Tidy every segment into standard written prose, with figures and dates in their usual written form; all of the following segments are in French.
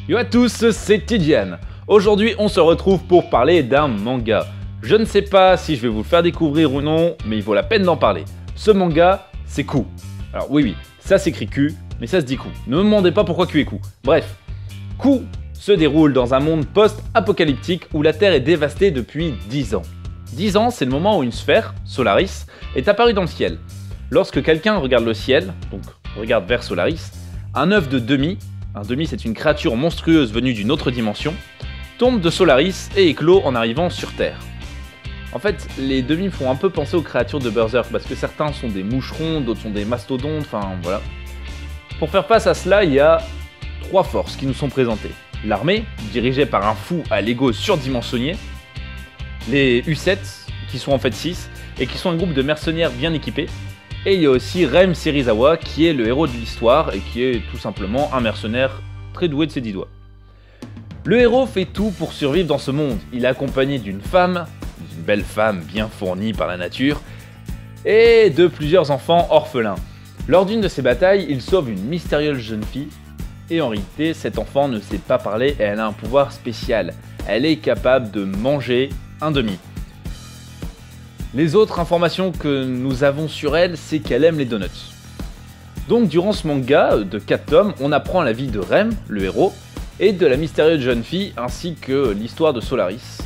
Yo à tous, c'est Tidiane. Aujourd'hui, on se retrouve pour parler d'un manga. Je ne sais pas si je vais vous le faire découvrir ou non, mais il vaut la peine d'en parler. Ce manga, c'est Q. Alors oui, ça s'écrit Q, mais ça se dit Q. Ne me demandez pas pourquoi Q est Q. Bref, Q se déroule dans un monde post-apocalyptique où la Terre est dévastée depuis 10 ans. 10 ans, c'est le moment où une sphère, Solaris, est apparue dans le ciel. Lorsque quelqu'un regarde le ciel, donc regarde vers Solaris, un œuf de demi, un demi c'est une créature monstrueuse venue d'une autre dimension, tombe de Solaris et éclot en arrivant sur Terre. En fait, les demi me font un peu penser aux créatures de Berserk, parce que certains sont des moucherons, d'autres sont des mastodontes, enfin voilà. Pour faire face à cela, il y a 3 forces qui nous sont présentées. L'armée, dirigée par un fou à l'ego surdimensionné, les U7, qui sont en fait 6, et qui sont un groupe de mercenaires bien équipés, et il y a aussi Rem Serizawa, qui est le héros de l'histoire, et qui est tout simplement un mercenaire très doué de ses 10 doigts. Le héros fait tout pour survivre dans ce monde. Il est accompagné d'une femme, une belle femme bien fournie par la nature, et de plusieurs enfants orphelins. Lors d'une de ces batailles, il sauve une mystérieuse jeune fille, et en réalité, cet enfant ne sait pas parler et elle a un pouvoir spécial. Elle est capable de manger un demi. Les autres informations que nous avons sur elle, c'est qu'elle aime les donuts. Donc durant ce manga de 4 tomes, on apprend la vie de Rem, le héros, et de la mystérieuse jeune fille, ainsi que l'histoire de Solaris.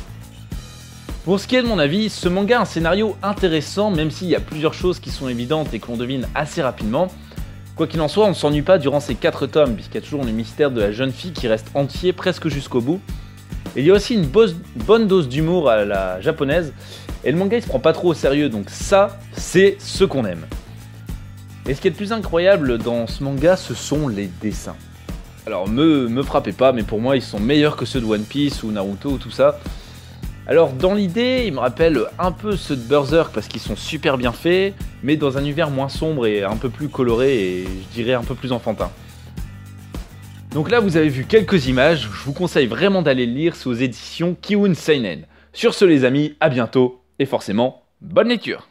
Pour ce qui est de mon avis, ce manga a un scénario intéressant, même s'il y a plusieurs choses qui sont évidentes et que l'on devine assez rapidement. Quoi qu'il en soit, on ne s'ennuie pas durant ces 4 tomes, puisqu'il y a toujours le mystère de la jeune fille qui reste entier presque jusqu'au bout. Et il y a aussi une bonne dose d'humour à la japonaise, et le manga il se prend pas trop au sérieux, donc ça, c'est ce qu'on aime. Et ce qui est le plus incroyable dans ce manga, ce sont les dessins. Alors me frappez pas, mais pour moi ils sont meilleurs que ceux de One Piece ou Naruto ou tout ça. Alors dans l'idée, ils me rappellent un peu ceux de Berserk parce qu'ils sont super bien faits, mais dans un univers moins sombre et un peu plus coloré et je dirais un peu plus enfantin. Donc là vous avez vu quelques images, je vous conseille vraiment d'aller le lire, c'est aux éditions Kiun Seinen. Sur ce les amis, à bientôt et forcément, bonne lecture!